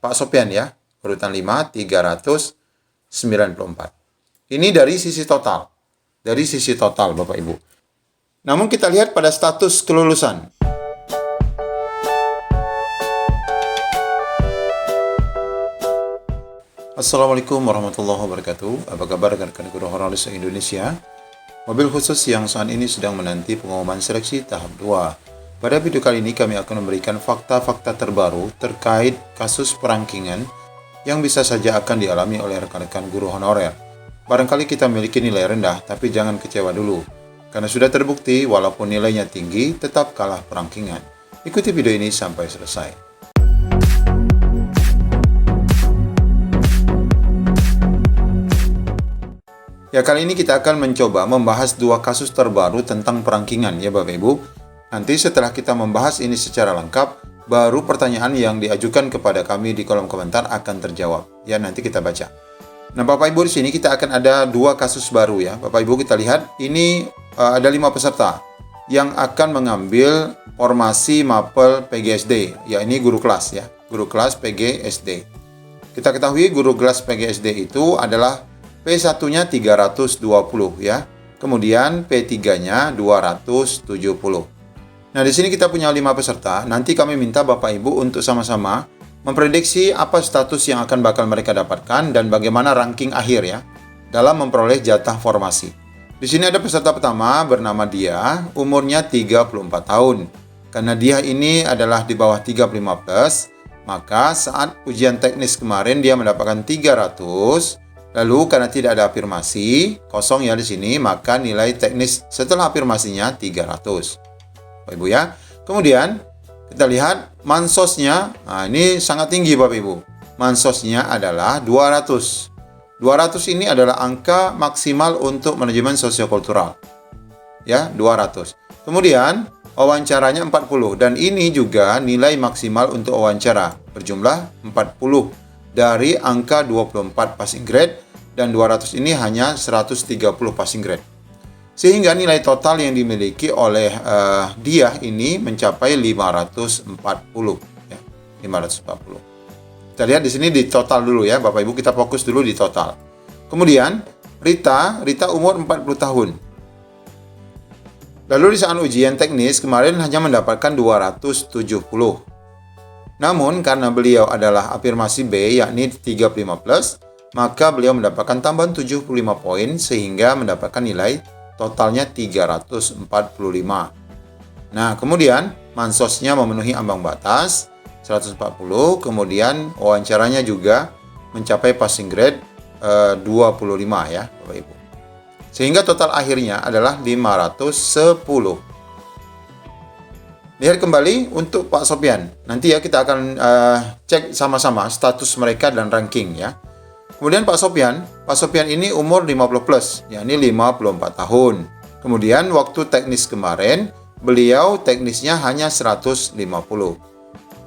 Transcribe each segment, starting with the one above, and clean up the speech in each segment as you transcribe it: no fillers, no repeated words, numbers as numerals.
Pak Sopyan ya. Urutan 5, 394. Ini dari sisi total. Dari sisi total, Bapak Ibu. Namun kita lihat pada status kelulusan. Assalamualaikum warahmatullahi wabarakatuh. Apa kabar rekan-rekan guru honoris Indonesia? Mobil khusus yang saat ini sedang menanti pengumuman seleksi tahap 2. Pada video kali ini kami akan memberikan fakta-fakta terbaru terkait kasus perangkingan yang bisa saja akan dialami oleh rekan-rekan guru honorer. Barangkali kita memiliki nilai rendah, tapi jangan kecewa dulu. Karena sudah terbukti walaupun nilainya tinggi, tetap kalah perangkingan. Ikuti video ini sampai selesai. Ya, kali ini kita akan mencoba membahas dua kasus terbaru tentang perangkingan ya Bapak Ibu. Nanti setelah kita membahas ini secara lengkap, baru pertanyaan yang diajukan kepada kami di kolom komentar akan terjawab. Ya, nanti kita baca. Nah, Bapak Ibu, di sini kita akan ada dua kasus baru ya. Bapak Ibu, kita lihat ini ada 5 peserta yang akan mengambil formasi mapel PGSD. Ya, ini guru kelas ya. Guru kelas PGSD. Kita ketahui guru kelas PGSD itu adalah P1-nya 320 ya. Kemudian P3-nya 270. Nah, di sini kita punya 5 peserta. Nanti kami minta Bapak Ibu untuk sama-sama memprediksi apa status yang akan bakal mereka dapatkan dan bagaimana ranking akhir ya dalam memperoleh jatah formasi. Di sini ada peserta pertama bernama Dia, umurnya 34 tahun. Karena Dia ini adalah di bawah 35+, maka saat ujian teknis kemarin dia mendapatkan 300. Lalu karena tidak ada afirmasi, kosong ya di sini, maka nilai teknis setelah afirmasinya 300. Bapak Ibu ya. Kemudian kita lihat mansosnya. Nah, ini sangat tinggi Bapak Ibu. Mansosnya adalah 200. 200 ini adalah angka maksimal untuk manajemen sosiokultural. Ya, 200. Kemudian wawancaranya 40 dan ini juga nilai maksimal untuk wawancara berjumlah 40 dari angka 24 passing grade dan 200 ini hanya 130 passing grade. Sehingga nilai total yang dimiliki oleh Dia ini mencapai 540 ya, 540. Kita lihat di sini di total dulu ya Bapak Ibu, kita fokus dulu di total. Kemudian Rita umur 40 tahun. Lalu di saat ujian teknis kemarin hanya mendapatkan 270. Namun karena beliau adalah afirmasi B yakni 35+, maka beliau mendapatkan tambahan 75 poin sehingga mendapatkan nilai totalnya 345. Nah, kemudian mansosnya memenuhi ambang batas 140, kemudian wawancaranya juga mencapai passing grade 25 ya, Bapak Ibu. Sehingga total akhirnya adalah 510. Lihat kembali untuk Pak Sopyan. Nanti ya kita akan cek sama-sama status mereka dan ranking ya. Kemudian Pak Sopyan ini umur 50+, yakni 54 tahun. Kemudian waktu teknis kemarin, beliau teknisnya hanya 150.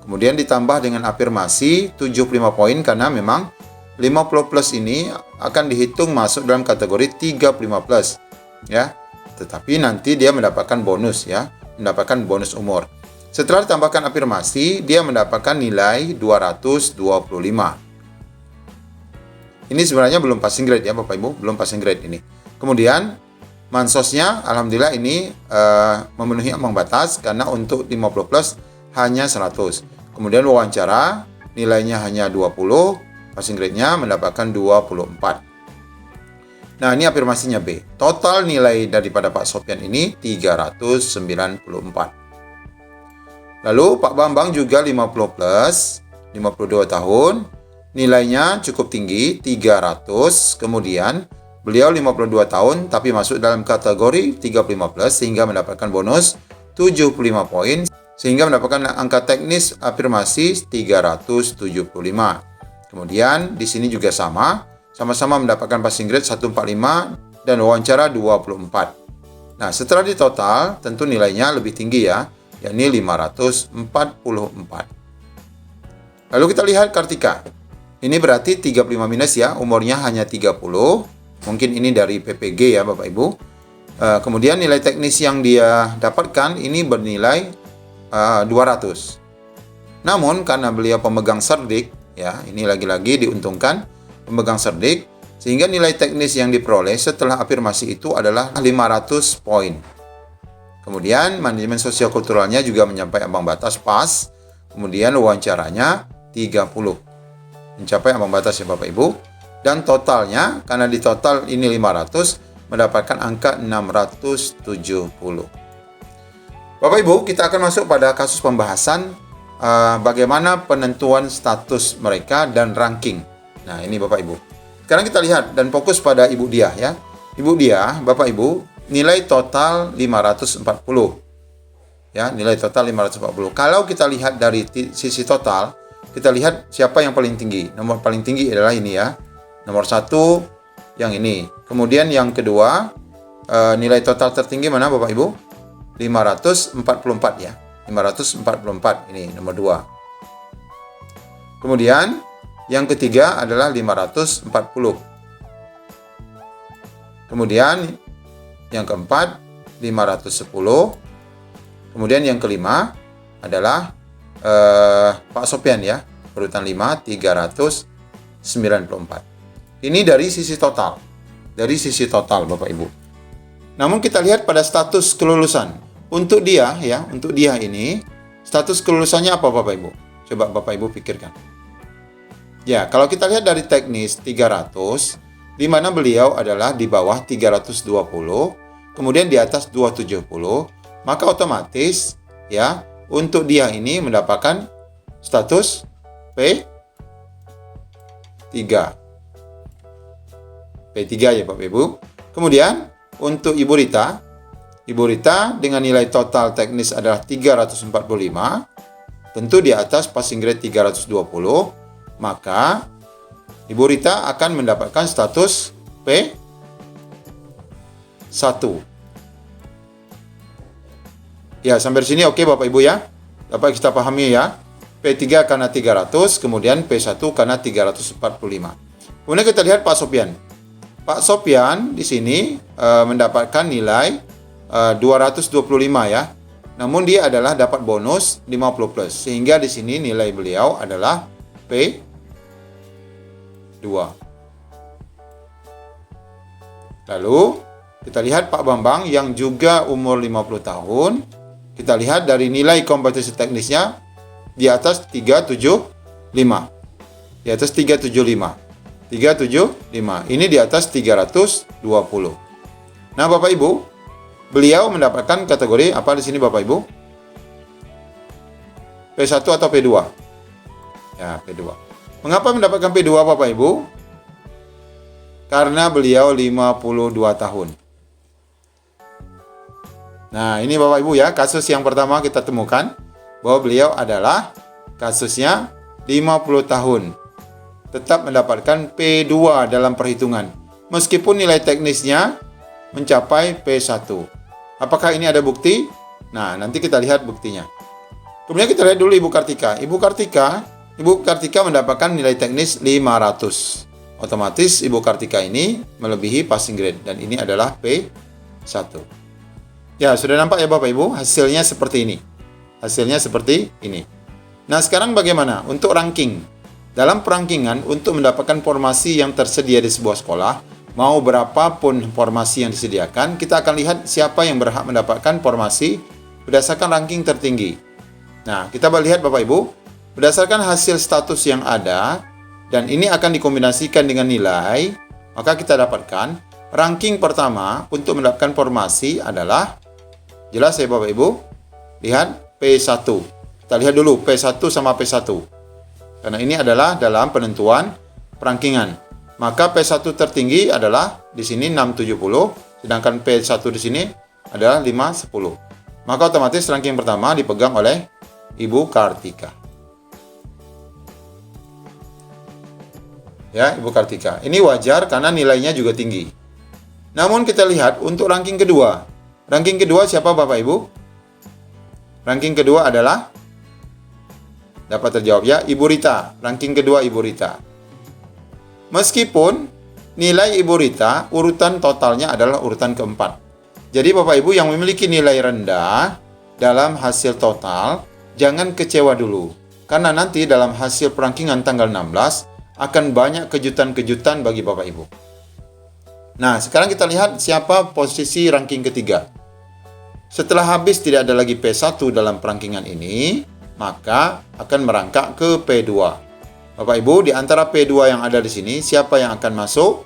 Kemudian ditambah dengan afirmasi 75 poin karena memang 50+ ini akan dihitung masuk dalam kategori 35+. Ya. Tetapi nanti dia mendapatkan bonus ya, mendapatkan bonus umur. Setelah ditambahkan afirmasi, dia mendapatkan nilai 225. Ini sebenarnya belum passing grade ya Bapak Ibu, belum passing grade ini. Kemudian mansosnya alhamdulillah ini memenuhi ambang batas karena untuk 50+ hanya 100. Kemudian wawancara nilainya hanya 20, passing grade-nya mendapatkan 24. Nah, ini afirmasinya B. Total nilai daripada Pak Sopyan ini 394. Lalu Pak Bambang juga 50+, 52 tahun. Nilainya cukup tinggi, 300. Kemudian beliau 52 tahun tapi masuk dalam kategori 35+ sehingga mendapatkan bonus 75 poin sehingga mendapatkan angka teknis afirmasi 375. Kemudian di sini juga sama-sama mendapatkan passing grade 145 dan wawancara 24. Nah, setelah ditotal tentu nilainya lebih tinggi ya, yakni 544. Lalu kita lihat Kartika. Ini berarti 35 minus ya, umurnya hanya 30. Mungkin ini dari PPG ya Bapak Ibu. Kemudian nilai teknis yang dia dapatkan ini bernilai 200. Namun karena beliau pemegang serdik Ya, ini lagi-lagi diuntungkan pemegang cerdik, sehingga nilai teknis yang diperoleh setelah afirmasi itu adalah 500 poin. Kemudian manajemen sosial-kulturalnya juga mencapai ambang batas pas. Kemudian wawancaranya 30. Mencapai ambang batas ya Bapak Ibu. Dan totalnya, karena di total ini 500, mendapatkan angka 670. Bapak Ibu, kita akan masuk pada kasus pembahasan bagaimana penentuan status mereka dan ranking. Nah, ini Bapak Ibu. Sekarang kita lihat dan fokus pada Ibu Diah ya. Ibu Diah, Bapak Ibu, nilai total 540. Ya, nilai total 540. Kalau kita lihat dari sisi total, kita lihat siapa yang paling tinggi. Nomor paling tinggi adalah ini ya. Nomor 1 yang ini. Kemudian yang kedua, nilai total tertinggi mana Bapak Ibu? 544 ya. 544 ini nomor 2. Kemudian yang ketiga adalah 540. Kemudian yang keempat 510. Kemudian yang kelima adalah Pak Sopyan ya, urutan 5 394. Ini dari sisi total. Dari sisi total Bapak Ibu. Namun kita lihat pada status kelulusan. Untuk dia ya, untuk dia ini status kelulusannya apa Bapak Ibu? Coba Bapak Ibu pikirkan. Ya, kalau kita lihat dari teknis 300, di mana beliau adalah di bawah 320, kemudian di atas 270, maka otomatis ya, untuk dia ini mendapatkan status P3. P3 ya Bapak Ibu. Kemudian untuk Ibu Rita dengan nilai total teknis adalah 345, tentu di atas passing grade 320, maka Ibu Rita akan mendapatkan status P1. Ya, sampai sini oke Bapak Ibu ya. Dapat kita pahami ya. P3 karena 300, kemudian P1 karena 345. Kemudian kita lihat Pak Sopyan. Pak Sopyan di sini mendapatkan nilai 225 ya. Namun dia adalah dapat bonus 50 plus, sehingga di sini nilai beliau adalah P2. Lalu kita lihat Pak Bambang yang juga umur 50 tahun. Kita lihat dari nilai kompetensi teknisnya di atas 375. Di atas 375. 375. Ini di atas 320. Nah, Bapak Ibu, beliau mendapatkan kategori apa di sini Bapak Ibu? P1 atau P2? Ya, P2. Mengapa mendapatkan P2 Bapak Ibu? Karena beliau 52 tahun. Nah, ini Bapak Ibu ya, kasus yang pertama kita temukan bahwa beliau adalah kasusnya 50 tahun. Tetap mendapatkan P2 dalam perhitungan. Meskipun nilai teknisnya mencapai P1. Apakah ini ada bukti? Nah, nanti kita lihat buktinya. Kemudian kita lihat dulu Ibu Kartika. Ibu Kartika mendapatkan nilai teknis 500. Otomatis Ibu Kartika ini melebihi passing grade. Dan ini adalah P1. Ya, sudah nampak ya Bapak Ibu? Hasilnya seperti ini. Hasilnya seperti ini. Nah, sekarang bagaimana? Untuk ranking. Dalam perangkingan, untuk mendapatkan formasi yang tersedia di sebuah sekolah, mau berapapun formasi yang disediakan, kita akan lihat siapa yang berhak mendapatkan formasi berdasarkan ranking tertinggi. Nah, kita lihat Bapak Ibu, berdasarkan hasil status yang ada, dan ini akan dikombinasikan dengan nilai, maka kita dapatkan ranking pertama untuk mendapatkan formasi adalah, jelas ya Bapak Ibu, lihat P1. Kita lihat dulu P1 sama P1. Karena ini adalah dalam penentuan perangkingan. Maka P1 tertinggi adalah di sini 670, sedangkan P1 di sini adalah 510. Maka otomatis ranking pertama dipegang oleh Ibu Kartika. Ya, Ibu Kartika. Ini wajar karena nilainya juga tinggi. Namun kita lihat untuk ranking kedua. Ranking kedua siapa Bapak Ibu? Ranking kedua adalah, dapat terjawab ya, Ibu Rita. Ranking kedua Ibu Rita. Meskipun nilai Ibu Rita urutan totalnya adalah urutan keempat. Jadi Bapak Ibu yang memiliki nilai rendah dalam hasil total, jangan kecewa dulu. Karena nanti dalam hasil perankingan tanggal 16 akan banyak kejutan-kejutan bagi Bapak Ibu. Nah, sekarang kita lihat siapa posisi ranking ketiga. Setelah habis tidak ada lagi P1 dalam perankingan ini, maka akan merangkak ke P2. Bapak Ibu, di antara P2 yang ada di sini, siapa yang akan masuk?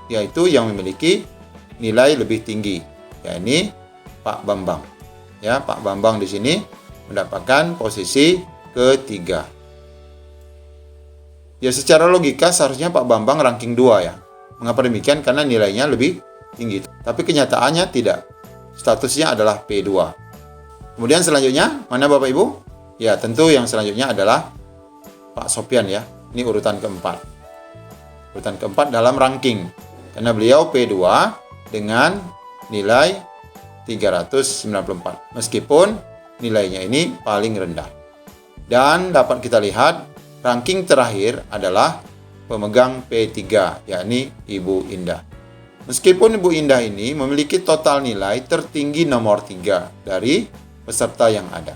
Yaitu yang memiliki nilai lebih tinggi, yakni Pak Bambang. Ya, Pak Bambang di sini mendapatkan posisi ketiga. Ya, secara logika seharusnya Pak Bambang ranking 2 ya. Mengapa demikian? Karena nilainya lebih tinggi. Tapi kenyataannya tidak. Statusnya adalah P2. Kemudian selanjutnya, mana Bapak Ibu? Ya, tentu yang selanjutnya adalah Pak Sopyan ya. Ini urutan keempat. Urutan keempat dalam ranking. Karena beliau P2 dengan nilai 394. Meskipun nilainya ini paling rendah. Dan dapat kita lihat ranking terakhir adalah pemegang P3, yakni Ibu Indah. Meskipun Ibu Indah ini memiliki total nilai tertinggi nomor 3 dari peserta yang ada.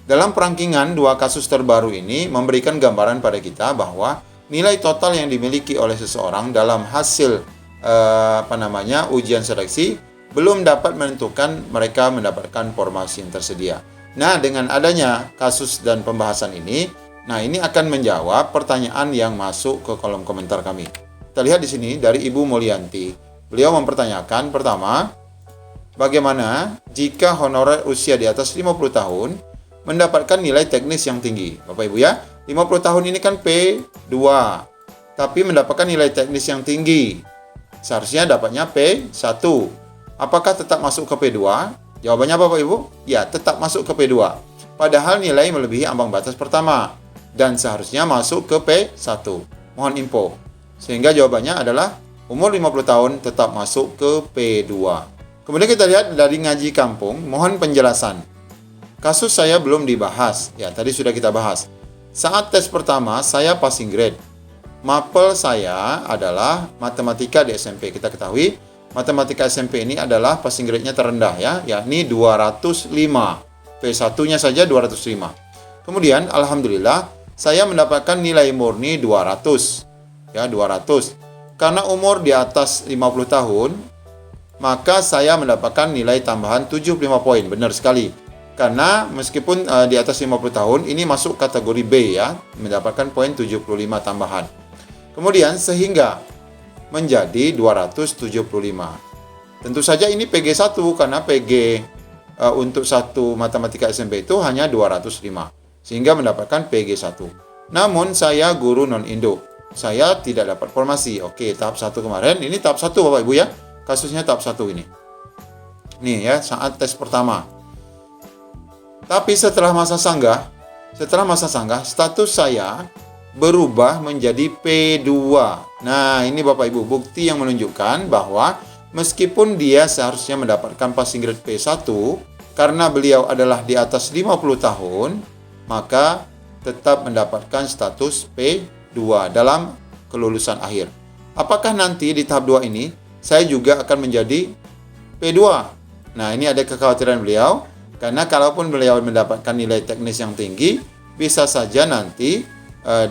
Dalam perankingan dua kasus terbaru ini memberikan gambaran pada kita bahwa nilai total yang dimiliki oleh seseorang dalam hasil ujian seleksi belum dapat menentukan mereka mendapatkan formasi yang tersedia. Nah, dengan adanya kasus dan pembahasan ini, ini akan menjawab pertanyaan yang masuk ke kolom komentar kami. Kita lihat di sini dari Ibu Mulyanti. Beliau mempertanyakan pertama, bagaimana jika honorer usia di atas 50 tahun mendapatkan nilai teknis yang tinggi? Bapak Ibu ya, 50 tahun ini kan P2, tapi mendapatkan nilai teknis yang tinggi. Seharusnya dapatnya P1. Apakah tetap masuk ke P2? Jawabannya Bapak Ibu, ya tetap masuk ke P2. Padahal nilai melebihi ambang batas pertama dan seharusnya masuk ke P1. Mohon info. Sehingga jawabannya adalah umur 50 tahun tetap masuk ke P2. Kemudian kita lihat dari Ngaji Kampung, mohon penjelasan. Kasus saya belum dibahas. Ya, tadi sudah kita bahas. Saat tes pertama saya passing grade. Mapel saya adalah matematika di SMP. Kita ketahui matematika SMP ini adalah passing grade-nya terendah ya, yakni 205. P1-nya saja 205. Kemudian alhamdulillah saya mendapatkan nilai murni 200. Ya, 200. Karena umur di atas 50 tahun, maka saya mendapatkan nilai tambahan 75 poin. Benar sekali. Karena meskipun di atas 50 tahun ini masuk kategori B ya, mendapatkan poin 75 tambahan. Kemudian sehingga menjadi 275. Tentu saja ini PG1 karena PG untuk satu matematika SMP itu hanya 205. Sehingga mendapatkan PG1. Namun saya guru non-Indo. Saya tidak dapat formasi. Oke, tahap 1 kemarin. Ini tahap 1 Bapak Ibu ya. Kasusnya tahap 1 ini. Nih ya, saat tes pertama. Tapi setelah masa sanggah, status saya berubah menjadi P2. Nah, ini Bapak Ibu bukti yang menunjukkan bahwa meskipun dia seharusnya mendapatkan passing grade P1, karena beliau adalah di atas 50 tahun, maka tetap mendapatkan status P2 dalam kelulusan akhir. Apakah nanti di tahap 2 ini saya juga akan menjadi P2? Nah, ini ada kekhawatiran beliau, karena kalaupun beliau mendapatkan nilai teknis yang tinggi, bisa saja nanti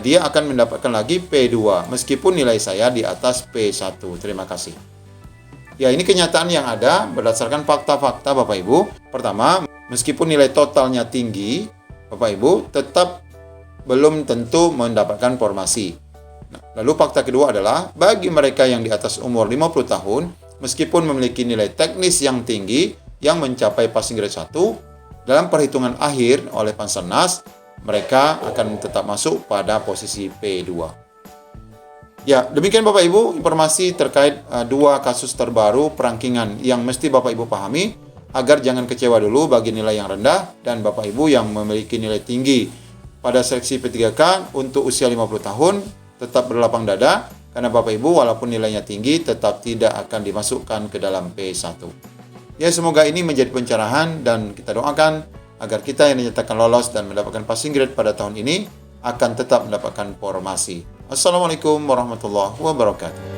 dia akan mendapatkan lagi P2 meskipun nilai saya di atas P1. Terima kasih. Ya, ini kenyataan yang ada berdasarkan fakta-fakta Bapak Ibu. Pertama, meskipun nilai totalnya tinggi, Bapak Ibu tetap belum tentu mendapatkan formasi. Lalu fakta kedua adalah bagi mereka yang di atas umur 50 tahun, meskipun memiliki nilai teknis yang tinggi yang mencapai passing grade 1, dalam perhitungan akhir oleh Pansernas, mereka akan tetap masuk pada posisi P2. Ya, demikian Bapak Ibu informasi terkait dua kasus terbaru perankingan yang mesti Bapak Ibu pahami agar jangan kecewa dulu bagi nilai yang rendah dan Bapak Ibu yang memiliki nilai tinggi. Pada seleksi P3K untuk usia 50 tahun tetap berlapang dada karena Bapak Ibu walaupun nilainya tinggi tetap tidak akan dimasukkan ke dalam P1. Ya, semoga ini menjadi pencerahan dan kita doakan agar kita yang dinyatakan lolos dan mendapatkan passing grade pada tahun ini akan tetap mendapatkan formasi. Assalamualaikum warahmatullahi wabarakatuh.